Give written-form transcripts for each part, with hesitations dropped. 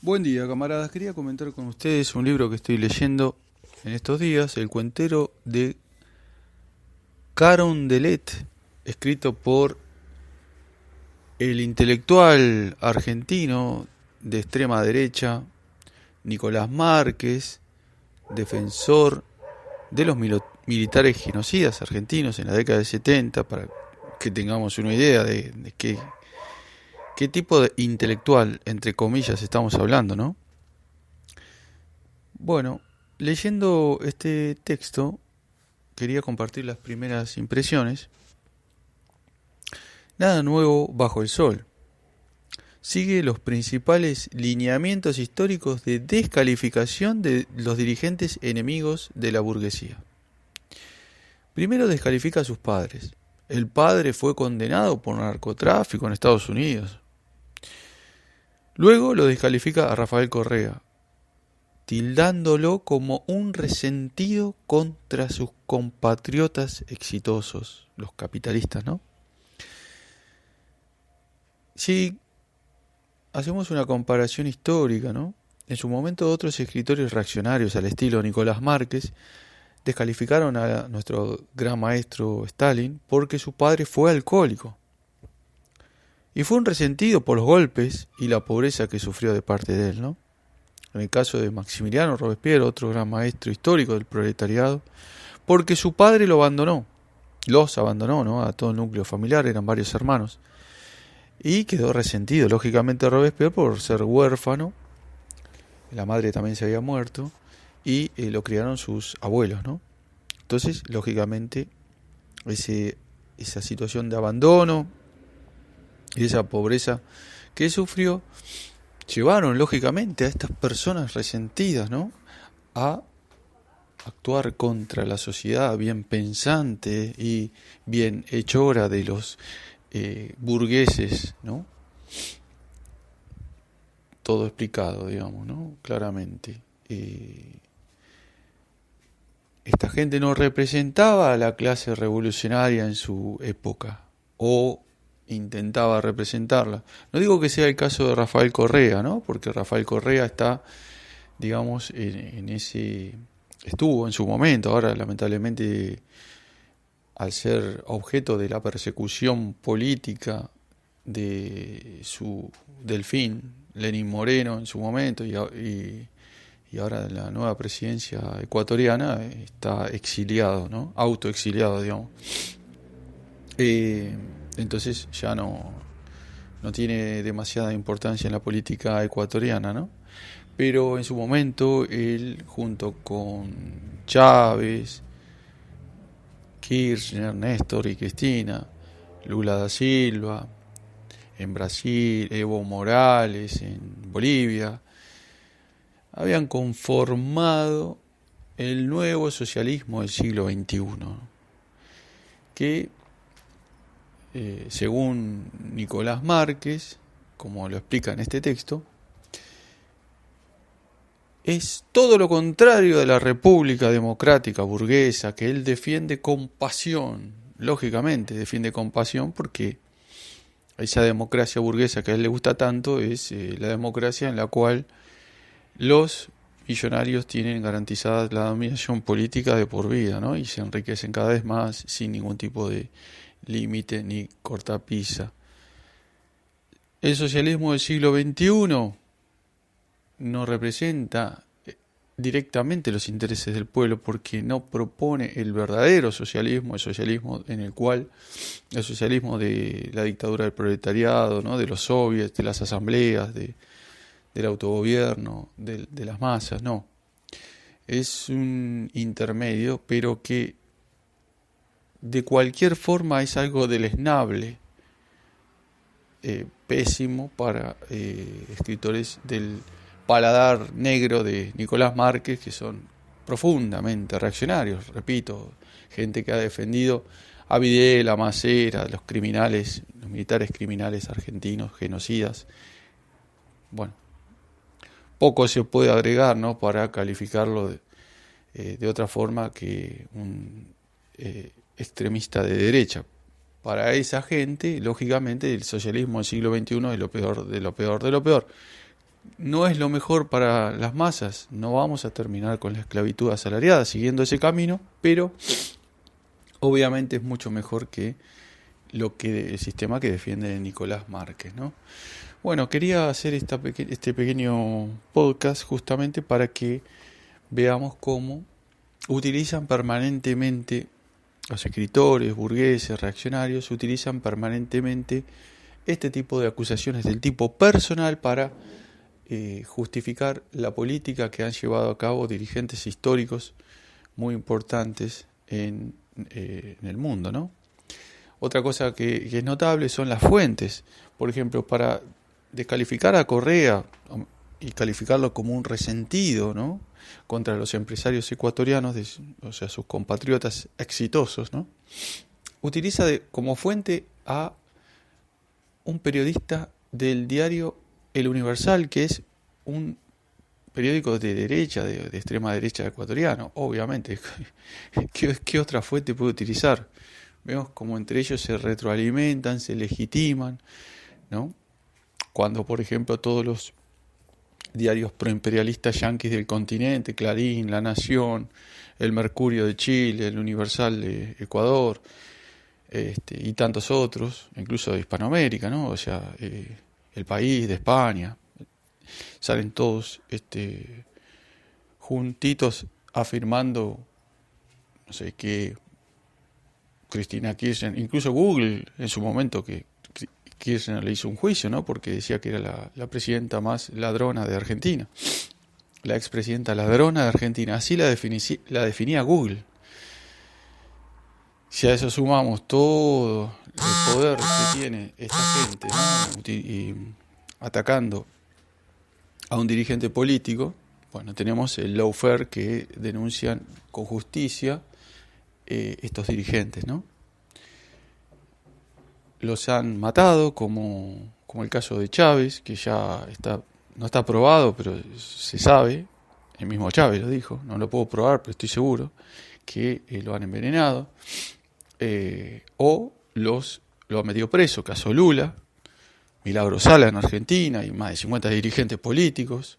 Buen día, camaradas. Quería comentar con ustedes un libro que estoy leyendo en estos días, El cuentero de Carondelet, escrito por el intelectual argentino de extrema derecha, Nicolás Márquez, defensor de los militares genocidas argentinos en la década de 70, para que tengamos una idea de qué tipo de intelectual, entre comillas, estamos hablando, ¿no? Bueno, leyendo este texto, quería compartir las primeras impresiones. Nada nuevo bajo el sol. Sigue los principales lineamientos históricos de descalificación de los dirigentes enemigos de la burguesía. Primero descalifica a sus padres. El padre fue condenado por narcotráfico en Estados Unidos. Luego lo descalifica a Rafael Correa, tildándolo como un resentido contra sus compatriotas exitosos, los capitalistas, ¿no? Si hacemos una comparación histórica, ¿no? En su momento otros escritores reaccionarios al estilo Nicolás Márquez descalificaron a nuestro gran maestro Stalin porque su padre fue alcohólico. Y fue un resentido por los golpes y la pobreza que sufrió de parte de él, ¿no? En el caso de Maximiliano Robespierre, otro gran maestro histórico del proletariado, porque su padre lo abandonó, los abandonó, ¿no? A todo el núcleo familiar, eran varios hermanos, y quedó resentido, lógicamente, Robespierre por ser huérfano, la madre también se había muerto, y lo criaron sus abuelos, ¿no? Entonces, lógicamente, esa situación de abandono y esa pobreza que sufrió, llevaron lógicamente a estas personas resentidas, ¿no?, a actuar contra la sociedad bien pensante y bien hechora de los burgueses, ¿no? Todo explicado, digamos, ¿no? Claramente. Esta gente no representaba a la clase revolucionaria en su época, o intentaba representarla. No digo que sea el caso de Rafael Correa, ¿no? Porque Rafael Correa está, digamos, en ese... estuvo en su momento, ahora lamentablemente al ser objeto de la persecución política de su delfín, Lenín Moreno en su momento, y ahora la nueva presidencia ecuatoriana, está exiliado, ¿no? Autoexiliado, digamos. Entonces ya no tiene demasiada importancia en la política ecuatoriana, ¿no? Pero en su momento él, junto con Chávez, Kirchner, Néstor y Cristina, Lula da Silva en Brasil, Evo Morales en Bolivia, habían conformado el nuevo socialismo del siglo XXI, que según Nicolás Márquez, como lo explica en este texto, es todo lo contrario de la república democrática burguesa que él defiende con pasión. Lógicamente defiende con pasión porque esa democracia burguesa que a él le gusta tanto es la democracia en la cual los millonarios tienen garantizada la dominación política de por vida, ¿no? Y se enriquecen cada vez más sin ningún tipo de límite ni cortapisa. El socialismo del siglo XXI no representa directamente los intereses del pueblo porque no propone el verdadero socialismo, el socialismo en el cual, el socialismo de la dictadura del proletariado, ¿no?, de los soviets, de las asambleas, del autogobierno, de las masas, no. Es un intermedio, pero que de cualquier forma es algo deleznable, pésimo para escritores del paladar negro de Nicolás Márquez, que son profundamente reaccionarios, repito, gente que ha defendido a Videla, a Macera, los criminales, los militares criminales argentinos, genocidas. Bueno, poco se puede agregar, ¿no?, para calificarlo de otra forma que un extremista de derecha. Para esa gente, lógicamente, el socialismo del siglo XXI es lo peor de lo peor de lo peor. no es lo mejor para las masas. No vamos a terminar con la esclavitud asalariada siguiendo ese camino, pero obviamente es mucho mejor que el sistema que defiende Nicolás Márquez, ¿no? Bueno, quería hacer este pequeño podcast justamente para que veamos cómo utilizan permanentemente los escritores, burgueses, reaccionarios, utilizan permanentemente este tipo de acusaciones del tipo personal para justificar la política que han llevado a cabo dirigentes históricos muy importantes en el mundo, ¿no? Otra cosa que es notable son las fuentes. Por ejemplo, para descalificar a Correa y calificarlo como un resentido, ¿no?, contra los empresarios ecuatorianos, o sea, sus compatriotas exitosos, ¿no?, utiliza como fuente a un periodista del diario El Universal, que es un periódico de derecha, de extrema derecha ecuatoriano, obviamente. ¿Qué otra fuente puede utilizar? Vemos como entre ellos se retroalimentan, se legitiman, ¿no? Cuando, por ejemplo, todos los diarios proimperialistas yanquis del continente, Clarín, La Nación, El Mercurio de Chile, El Universal de Ecuador, y tantos otros, incluso de Hispanoamérica, ¿no? O sea, El País de España, salen todos juntitos afirmando, no sé, que Cristina Kirchner, incluso Google en su momento, que Kirchner le hizo un juicio, ¿no?, porque decía que era la presidenta más ladrona de Argentina, la expresidenta ladrona de Argentina, así la definía Google. Si a eso sumamos todo el poder que tiene esta gente, ¿no?, y atacando a un dirigente político, bueno, tenemos el lawfare que denuncian con justicia estos dirigentes, ¿no? Los han matado, como el caso de Chávez, que ya no está probado, pero se sabe, el mismo Chávez lo dijo, no lo puedo probar, pero estoy seguro, que lo han envenenado, o lo han metido preso, caso Lula, Milagro Sala en Argentina, y más de 50 dirigentes políticos.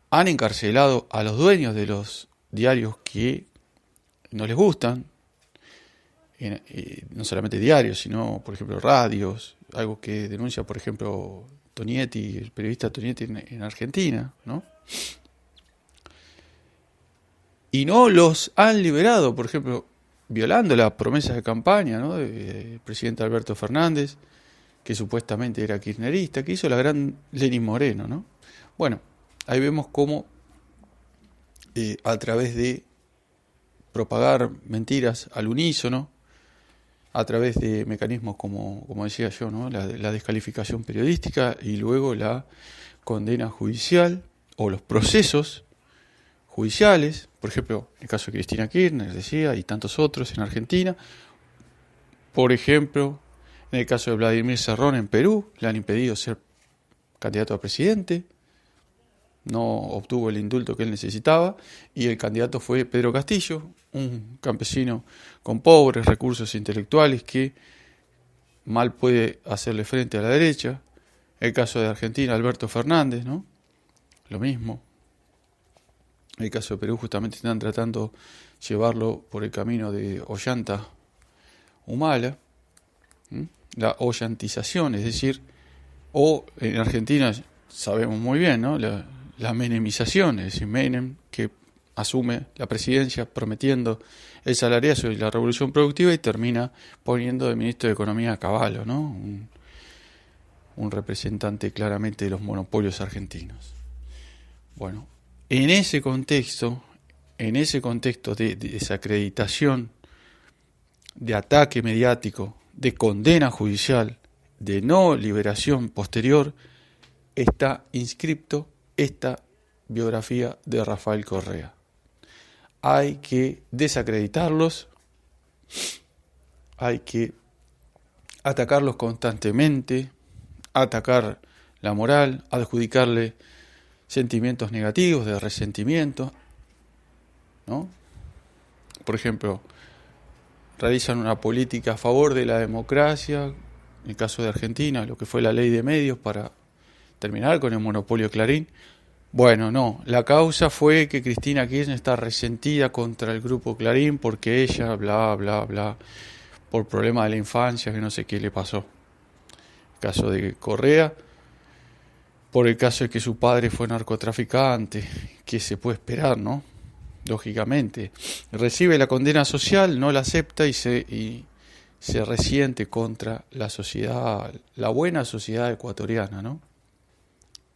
Han encarcelado a los dueños de los diarios que no les gustan, no solamente diarios, sino, por ejemplo, radios, algo que denuncia, por ejemplo, Tonietti, el periodista Tonietti en Argentina, ¿no? Y no los han liberado, por ejemplo, violando las promesas de campaña, ¿no?, del presidente Alberto Fernández, que supuestamente era kirchnerista, que hizo la gran Lenín Moreno, ¿no? Bueno, ahí vemos cómo a través de propagar mentiras al unísono, a través de mecanismos como decía yo, ¿no?, la descalificación periodística y luego la condena judicial o los procesos judiciales, por ejemplo, en el caso de Cristina Kirchner, decía, y tantos otros en Argentina, por ejemplo, en el caso de Vladimir Cerrón en Perú, le han impedido ser candidato a presidente, no obtuvo el indulto que él necesitaba, y el candidato fue Pedro Castillo, un campesino con pobres recursos intelectuales que mal puede hacerle frente a la derecha. El caso de Argentina, Alberto Fernández, ¿no?, lo mismo. El caso de Perú, justamente están tratando de llevarlo por el camino de Ollanta Humala, la ollantización, es decir, o en Argentina sabemos muy bien, ¿no?, la menemización, es decir, Menem, que asume la presidencia prometiendo el salariazo y la revolución productiva y termina poniendo de ministro de Economía a Cavallo, ¿no?, un representante claramente de los monopolios argentinos. Bueno, en ese contexto de desacreditación, de ataque mediático, de condena judicial, de no liberación posterior, está inscripto esta biografía de Rafael Correa. Hay que desacreditarlos, hay que atacarlos constantemente, atacar la moral, adjudicarle sentimientos negativos de resentimiento, ¿no? Por ejemplo, realizan una política a favor de la democracia, en el caso de Argentina, lo que fue la ley de medios para terminar con el monopolio Clarín. Bueno, no, la causa fue que Cristina Kirchner está resentida contra el grupo Clarín porque ella, bla, bla, bla, por problemas de la infancia, que no sé qué le pasó. El caso de Correa, por el caso de que su padre fue narcotraficante, ¿qué se puede esperar, no? Lógicamente. Recibe la condena social, no la acepta y se resiente contra la sociedad, la buena sociedad ecuatoriana, ¿no?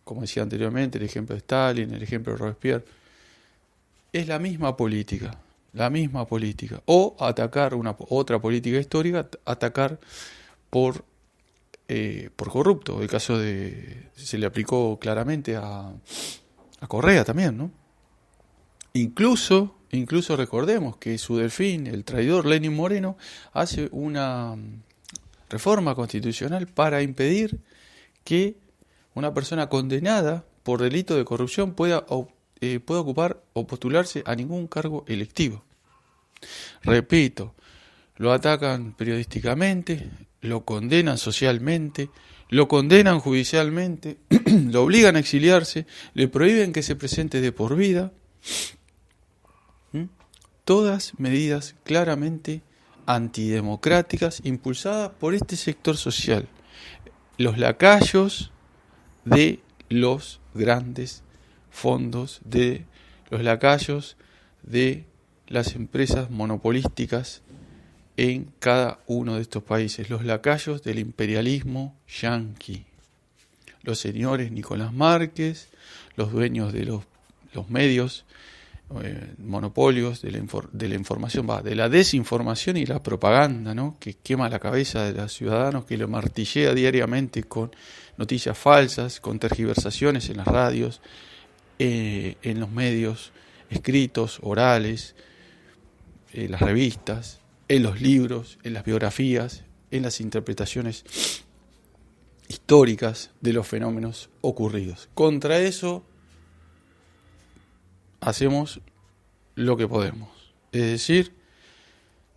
Como decía anteriormente, el ejemplo de Stalin, el ejemplo de Robespierre. Es la misma política, la misma política. O atacar otra política histórica, atacar por corrupto. El caso se le aplicó claramente a Correa también, ¿no? Incluso recordemos que su delfín, el traidor Lenín Moreno, hace una reforma constitucional para impedir que una persona condenada por delito de corrupción pueda ocupar o postularse a ningún cargo electivo. Repito, lo atacan periodísticamente, lo condenan socialmente, lo condenan judicialmente, lo obligan a exiliarse, le prohíben que se presente de por vida. Todas medidas claramente antidemocráticas impulsadas por este sector social, los lacayos de los grandes fondos, de los lacayos de las empresas monopolísticas en cada uno de estos países, los lacayos del imperialismo yanqui, los señores Nicolás Márquez, los dueños de los medios, monopolios de la información, de la desinformación y la propaganda, ¿no? Que quema la cabeza de los ciudadanos, que lo martillea diariamente con noticias falsas, con tergiversaciones en las radios, en los medios escritos, orales, en las revistas, en los libros, en las biografías, en las interpretaciones históricas de los fenómenos ocurridos. Contra eso hacemos lo que podemos, es decir,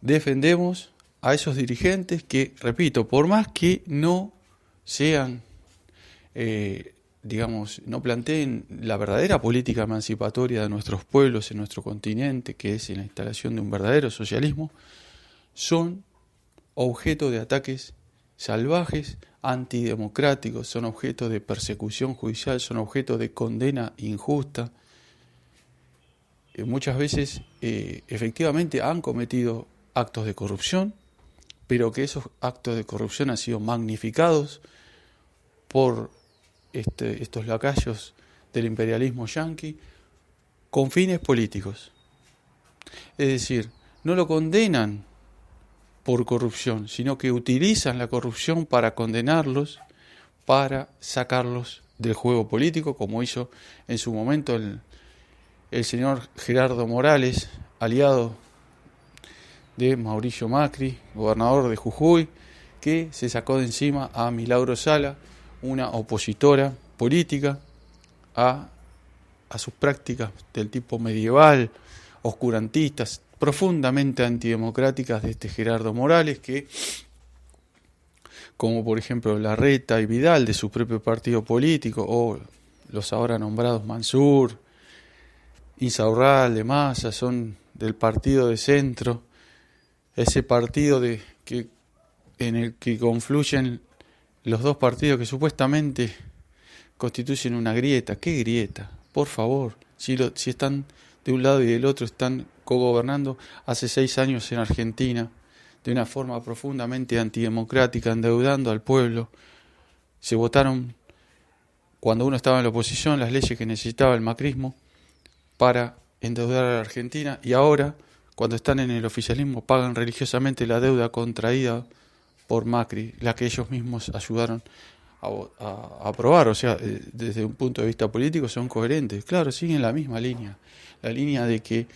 defendemos a esos dirigentes que, repito, por más que no sean, no planteen la verdadera política emancipatoria de nuestros pueblos en nuestro continente, que es la instalación de un verdadero socialismo, son objeto de ataques salvajes, antidemocráticos, son objeto de persecución judicial, son objeto de condena injusta. Muchas veces efectivamente han cometido actos de corrupción, pero que esos actos de corrupción han sido magnificados por estos lacayos del imperialismo yanqui con fines políticos. Es decir, no lo condenan por corrupción, sino que utilizan la corrupción para condenarlos, para sacarlos del juego político, como hizo en su momento el señor Gerardo Morales, aliado de Mauricio Macri, gobernador de Jujuy, que se sacó de encima a Milagro Sala, una opositora política a sus prácticas del tipo medieval, oscurantistas, profundamente antidemocráticas de este Gerardo Morales, que, como por ejemplo Larreta y Vidal de su propio partido político, o los ahora nombrados Mansur, Insaurralde, Massa, son del partido de centro, ese partido en el que confluyen los dos partidos que supuestamente constituyen una grieta. ¿Qué grieta? Por favor, si están de un lado y del otro, están cogobernando hace 6 años en Argentina de una forma profundamente antidemocrática, endeudando al pueblo. Se votaron, cuando uno estaba en la oposición, las leyes que necesitaba el macrismo para endeudar a la Argentina, y ahora, cuando están en el oficialismo, pagan religiosamente la deuda contraída por Macri, la que ellos mismos ayudaron a aprobar. O sea, desde un punto de vista político son coherentes. Claro, siguen la misma línea, la línea de que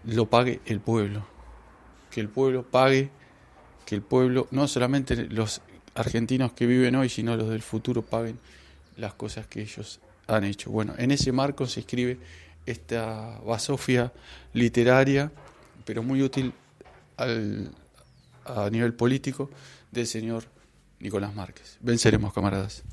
lo pague el pueblo, que el pueblo pague, que el pueblo, no solamente los argentinos que viven hoy, sino los del futuro, paguen las cosas que ellos han hecho. Bueno, en ese marco se escribe esta basofia literaria, pero muy útil a nivel político, del señor Nicolás Márquez. Venceremos, camaradas.